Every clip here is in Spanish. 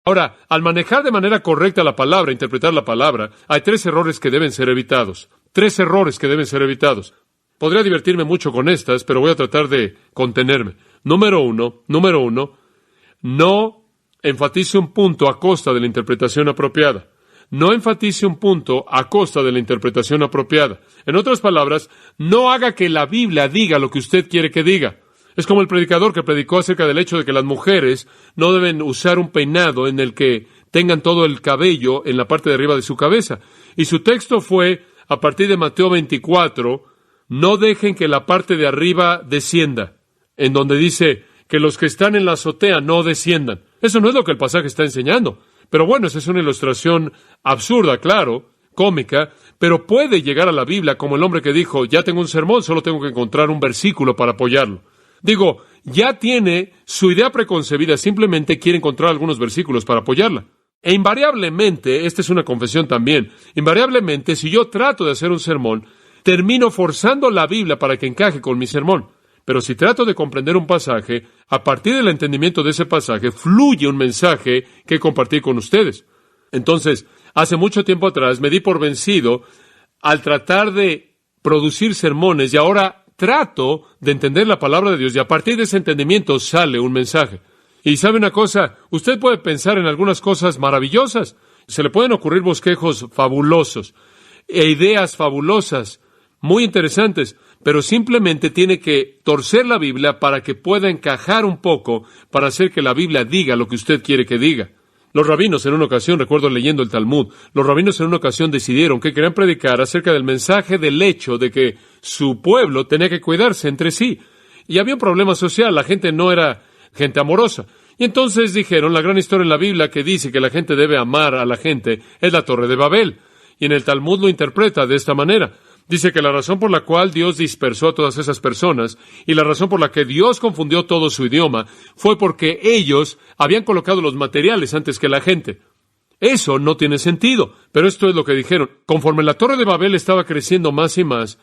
Ahora, al manejar de manera correcta la palabra, interpretar la palabra, hay 3 errores que deben ser evitados. 3 errores que deben ser evitados. Podría divertirme mucho con estas, pero voy a tratar de contenerme. Número uno, no enfatice un punto a costa de la interpretación apropiada. No enfatice un punto a costa de la interpretación apropiada. En otras palabras, no haga que la Biblia diga lo que usted quiere que diga. Es como el predicador que predicó acerca del hecho de que las mujeres no deben usar un peinado en el que tengan todo el cabello en la parte de arriba de su cabeza. Y su texto fue, a partir de Mateo 24, no dejen que la parte de arriba descienda, en donde dice que los que están en la azotea no desciendan. Eso no es lo que el pasaje está enseñando. Pero bueno, esa es una ilustración absurda, claro, cómica, pero puede llegar a la Biblia como el hombre que dijo, ya tengo un sermón, solo tengo que encontrar un versículo para apoyarlo. Digo, ya tiene su idea preconcebida, simplemente quiere encontrar algunos versículos para apoyarla. E invariablemente, esta es una confesión también, invariablemente, si yo trato de hacer un sermón, termino forzando la Biblia para que encaje con mi sermón. Pero si trato de comprender un pasaje, a partir del entendimiento de ese pasaje, fluye un mensaje que compartir con ustedes. Entonces, hace mucho tiempo atrás me di por vencido al tratar de producir sermones y ahora trato de entender la palabra de Dios y a partir de ese entendimiento sale un mensaje. Y ¿sabe una cosa? Usted puede pensar en algunas cosas maravillosas. Se le pueden ocurrir bosquejos fabulosos e ideas fabulosas, muy interesantes, pero simplemente tiene que torcer la Biblia para que pueda encajar un poco para hacer que la Biblia diga lo que usted quiere que diga. Los rabinos en una ocasión, recuerdo leyendo el Talmud, los rabinos en una ocasión decidieron que querían predicar acerca del mensaje del hecho de que su pueblo tenía que cuidarse entre sí. Y había un problema social, la gente no era gente amorosa. Y entonces dijeron, la gran historia en la Biblia que dice que la gente debe amar a la gente es la Torre de Babel. Y en el Talmud lo interpreta de esta manera. Dice que la razón por la cual Dios dispersó a todas esas personas y la razón por la que Dios confundió todo su idioma fue porque ellos habían colocado los materiales antes que la gente. Eso no tiene sentido, pero esto es lo que dijeron. Conforme la Torre de Babel estaba creciendo más y más,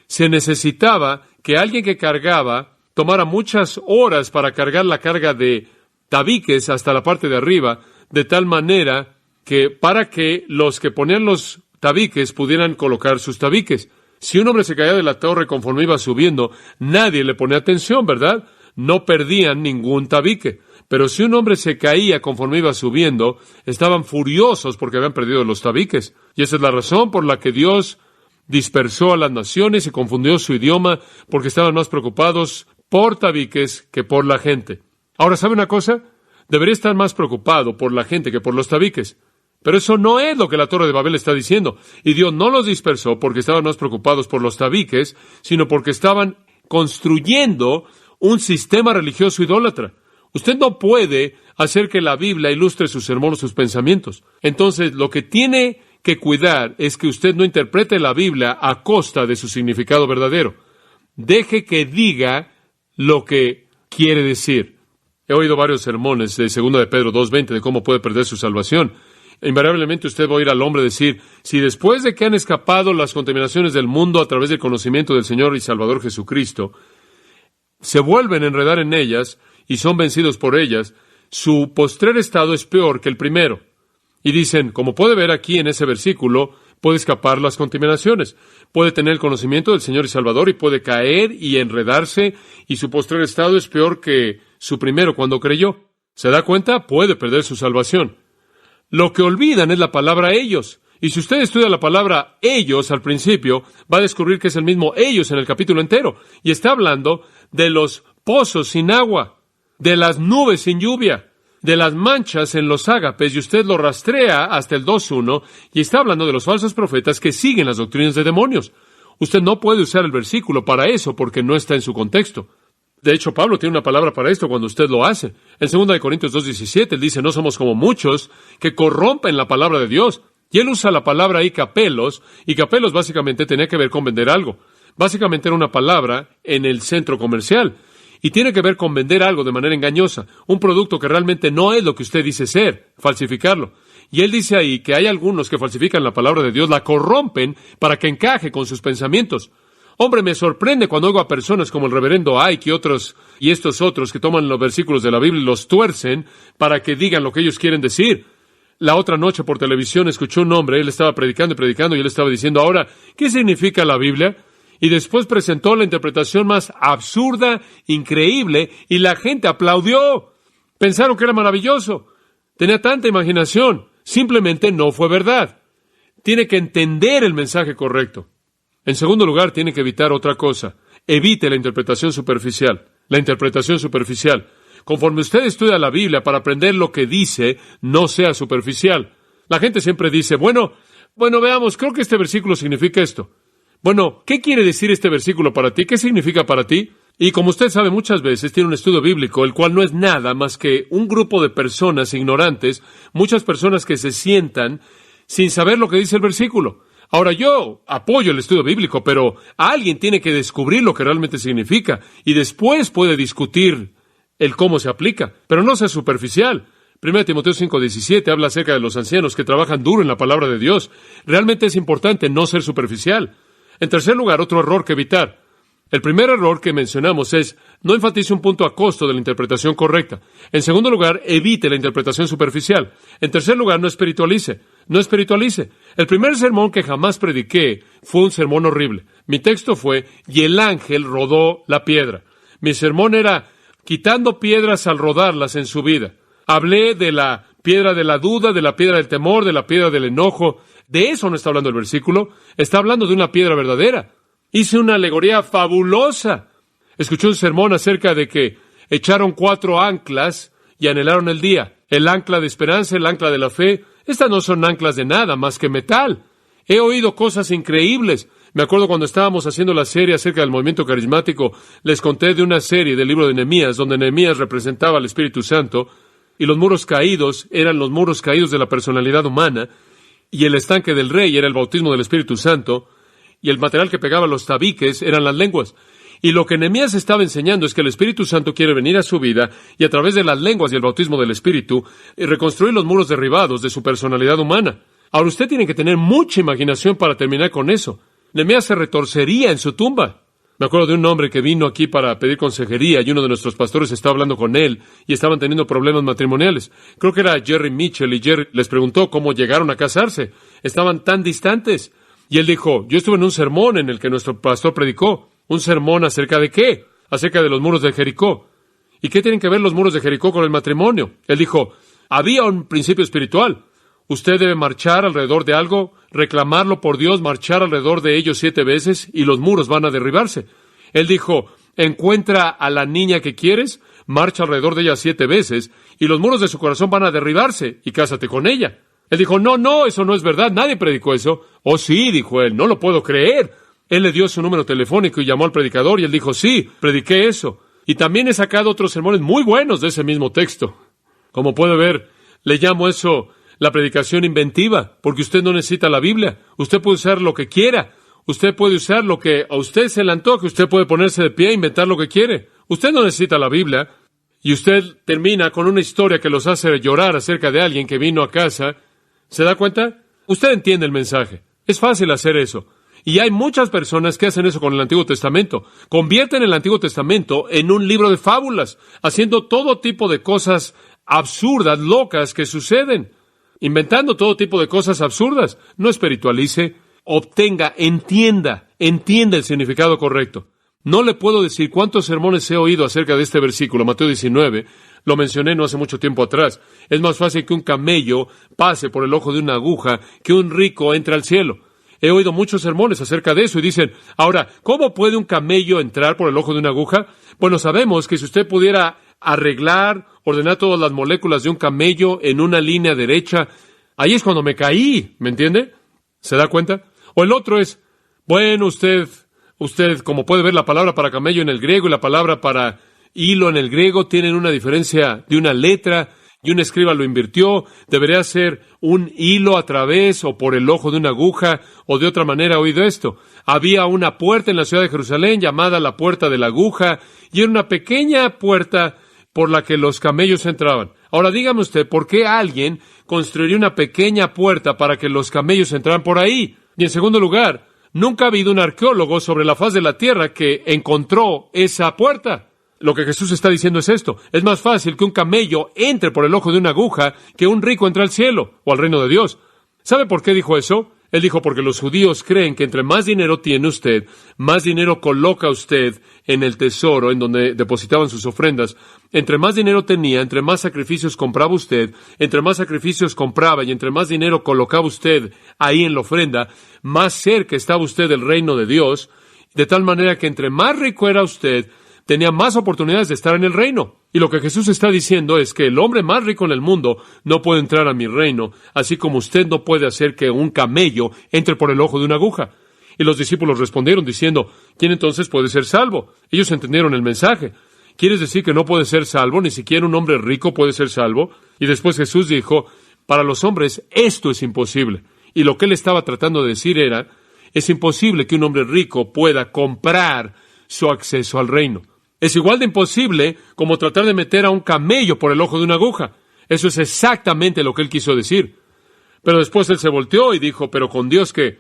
se necesitaba que alguien que cargaba tomara muchas horas para cargar la carga de tabiques hasta la parte de arriba, de tal manera que para que los que ponían los tabiques pudieran colocar sus tabiques. Si un hombre se caía de la torre conforme iba subiendo, nadie le ponía atención, ¿verdad? No perdían ningún tabique. Pero si un hombre se caía conforme iba subiendo, estaban furiosos porque habían perdido los tabiques. Y esa es la razón por la que Dios dispersó a las naciones y confundió su idioma, porque estaban más preocupados por tabiques que por la gente. Ahora, ¿sabe una cosa? Debería estar más preocupado por la gente que por los tabiques. Pero eso no es lo que la Torre de Babel está diciendo. Y Dios no los dispersó porque estaban más preocupados por los tabiques, sino porque estaban construyendo un sistema religioso idólatra. Usted no puede hacer que la Biblia ilustre sus sermones, sus pensamientos. Entonces, lo que tiene que cuidar es que usted no interprete la Biblia a costa de su significado verdadero. Deje que diga lo que quiere decir. He oído varios sermones de 2 de Pedro 2:20 de cómo puede perder su salvación. Invariablemente usted va a oír al hombre decir, si después de que han escapado las contaminaciones del mundo a través del conocimiento del Señor y Salvador Jesucristo, se vuelven a enredar en ellas y son vencidos por ellas, su postrer estado es peor que el primero. Y dicen, como puede ver aquí en ese versículo, puede escapar las contaminaciones, puede tener el conocimiento del Señor y Salvador y puede caer y enredarse, y su postrer estado es peor que su primero cuando creyó. ¿Se da cuenta? Puede perder su salvación. Lo que olvidan es la palabra ellos. Y si usted estudia la palabra ellos al principio, va a descubrir que es el mismo ellos en el capítulo entero. Y está hablando de los pozos sin agua, de las nubes sin lluvia, de las manchas en los ágapes, y usted lo rastrea hasta el 2:1, y está hablando de los falsos profetas que siguen las doctrinas de demonios. Usted no puede usar el versículo para eso porque no está en su contexto. De hecho, Pablo tiene una palabra para esto cuando usted lo hace. En 2 de Corintios 2:17, él dice, no somos como muchos que corrompen la palabra de Dios. Y él usa la palabra ahí capelos, y capelos básicamente tenía que ver con vender algo. Básicamente era una palabra en el centro comercial. Y tiene que ver con vender algo de manera engañosa, un producto que realmente no es lo que usted dice ser, falsificarlo. Y él dice ahí que hay algunos que falsifican la palabra de Dios, la corrompen para que encaje con sus pensamientos. Hombre, me sorprende cuando oigo a personas como el reverendo Ike y estos otros que toman los versículos de la Biblia y los tuercen para que digan lo que ellos quieren decir. La otra noche por televisión escuché un hombre, él estaba predicando y predicando y él estaba diciendo, ahora, ¿qué significa la Biblia? Y después presentó la interpretación más absurda, increíble, y la gente aplaudió. Pensaron que era maravilloso. Tenía tanta imaginación. Simplemente no fue verdad. Tiene que entender el mensaje correcto. En segundo lugar, tiene que evitar otra cosa. Evite la interpretación superficial. La interpretación superficial. Conforme usted estudia la Biblia para aprender lo que dice, no sea superficial. La gente siempre dice, bueno, veamos, creo que este versículo significa esto. Bueno, ¿qué quiere decir este versículo para ti? ¿Qué significa para ti? Y como usted sabe, muchas veces tiene un estudio bíblico, el cual no es nada más que un grupo de personas ignorantes, muchas personas que se sientan sin saber lo que dice el versículo. Ahora, yo apoyo el estudio bíblico, pero alguien tiene que descubrir lo que realmente significa y después puede discutir el cómo se aplica, pero no sea superficial. 1 Timoteo 5:17 habla acerca de los ancianos que trabajan duro en la palabra de Dios. Realmente es importante no ser superficial. En tercer lugar, otro error que evitar. El primer error que mencionamos es no enfatice un punto a costo de la interpretación correcta. En segundo lugar, evite la interpretación superficial. En tercer lugar, no espiritualice. No espiritualice. El primer sermón que jamás prediqué fue un sermón horrible. Mi texto fue, y el ángel rodó la piedra. Mi sermón era quitando piedras al rodarlas en su vida. Hablé de la piedra de la duda, de la piedra del temor, de la piedra del enojo. De eso no está hablando el versículo. Está hablando de una piedra verdadera. Hice una alegoría fabulosa. Escuché un sermón acerca de que echaron 4 anclas y anhelaron el día. El ancla de esperanza, el ancla de la fe. Estas no son anclas de nada más que metal. He oído cosas increíbles. Me acuerdo cuando estábamos haciendo la serie acerca del movimiento carismático, les conté de una serie del libro de Nehemías, donde Nehemías representaba al Espíritu Santo, y los muros caídos eran los muros caídos de la personalidad humana, y el estanque del rey era el bautismo del Espíritu Santo, y el material que pegaba los tabiques eran las lenguas. Y lo que Nehemías estaba enseñando es que el Espíritu Santo quiere venir a su vida, y a través de las lenguas y el bautismo del Espíritu, reconstruir los muros derribados de su personalidad humana. Ahora usted tiene que tener mucha imaginación para terminar con eso. Nehemías se retorcería en su tumba. Me acuerdo de un hombre que vino aquí para pedir consejería y uno de nuestros pastores estaba hablando con él y estaban teniendo problemas matrimoniales. Creo que era Jerry Mitchell y Jerry les preguntó cómo llegaron a casarse. Estaban tan distantes. Y él dijo, yo estuve en un sermón en el que nuestro pastor predicó. ¿Un sermón acerca de qué? Acerca de los muros de Jericó. ¿Y qué tienen que ver los muros de Jericó con el matrimonio? Él dijo, había un principio espiritual. Usted debe marchar alrededor de algo, reclamarlo por Dios, marchar alrededor de ellos 7 veces y los muros van a derribarse. Él dijo, encuentra a la niña que quieres, marcha alrededor de ella 7 veces y los muros de su corazón van a derribarse y cásate con ella. Él dijo, no, eso no es verdad, nadie predicó eso. Oh sí, dijo él, no lo puedo creer. Él le dio su número telefónico y llamó al predicador y él dijo, sí, prediqué eso. Y también he sacado otros sermones muy buenos de ese mismo texto. Como puede ver, le llamo eso la predicación inventiva, porque usted no necesita la Biblia. Usted puede usar lo que quiera. Usted puede usar lo que a usted se le antoje. Usted puede ponerse de pie e inventar lo que quiere. Usted no necesita la Biblia. Y usted termina con una historia que los hace llorar acerca de alguien que vino a casa. ¿Se da cuenta? Usted entiende el mensaje. Es fácil hacer eso. Y hay muchas personas que hacen eso con el Antiguo Testamento. Convierten el Antiguo Testamento en un libro de fábulas, haciendo todo tipo de cosas absurdas, locas que suceden. Inventando todo tipo de cosas absurdas. No espiritualice, entienda el significado correcto. No le puedo decir cuántos sermones he oído acerca de este versículo, Mateo 19, lo mencioné no hace mucho tiempo atrás. Es más fácil que un camello pase por el ojo de una aguja que un rico entre al cielo. He oído muchos sermones acerca de eso y dicen, ahora, ¿cómo puede un camello entrar por el ojo de una aguja? Bueno, sabemos que si usted pudiera ordenar todas las moléculas de un camello en una línea derecha, ahí es cuando me caí, ¿me entiende? ¿Se da cuenta? O el otro es, bueno, usted, como puede ver, la palabra para camello en el griego y la palabra para hilo en el griego tienen una diferencia de una letra, y un escriba lo invirtió. Debería ser un hilo a través o por el ojo de una aguja, o de otra manera he oído esto. Había una puerta en la ciudad de Jerusalén llamada la puerta de la aguja, y era una pequeña puerta por la que los camellos entraban. Ahora dígame usted, ¿por qué alguien construiría una pequeña puerta para que los camellos entraran por ahí? Y en segundo lugar, Nunca ha habido un arqueólogo sobre la faz de la tierra que encontró esa puerta. Lo que Jesús está diciendo es esto: es más fácil que un camello entre por el ojo de una aguja que un rico entre al cielo o al reino de Dios. ¿Sabe por qué dijo eso? Él dijo porque los judíos creen que entre más dinero tiene usted, más dinero coloca usted en el tesoro en donde depositaban sus ofrendas. Entre más dinero tenía, entre más sacrificios compraba usted, entre más sacrificios compraba y entre más dinero colocaba usted ahí en la ofrenda, más cerca estaba usted del reino de Dios, de tal manera que entre más rico era usted, tenía más oportunidades de estar en el reino. Y lo que Jesús está diciendo es que el hombre más rico en el mundo no puede entrar a mi reino, así como usted no puede hacer que un camello entre por el ojo de una aguja. Y los discípulos respondieron diciendo, ¿quién entonces puede ser salvo? Ellos entendieron el mensaje. ¿Quieres decir que no puede ser salvo? ¿Ni siquiera un hombre rico puede ser salvo? Y después Jesús dijo, para los hombres esto es imposible. Y lo que él estaba tratando de decir era, es imposible que un hombre rico pueda comprar su acceso al reino. Es igual de imposible como tratar de meter a un camello por el ojo de una aguja. Eso es exactamente lo que él quiso decir. Pero después él se volteó y dijo, pero con Dios que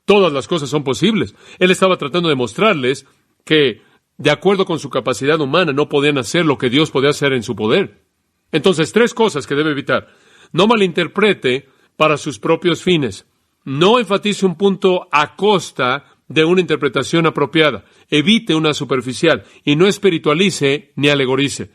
todas las cosas son posibles. Él estaba tratando de mostrarles que, de acuerdo con su capacidad humana, no podían hacer lo que Dios podía hacer en su poder. Entonces, 3 cosas que debe evitar. No malinterprete para sus propios fines. No enfatice un punto a costa de una interpretación apropiada. Evite una superficial y no espiritualice ni alegorice.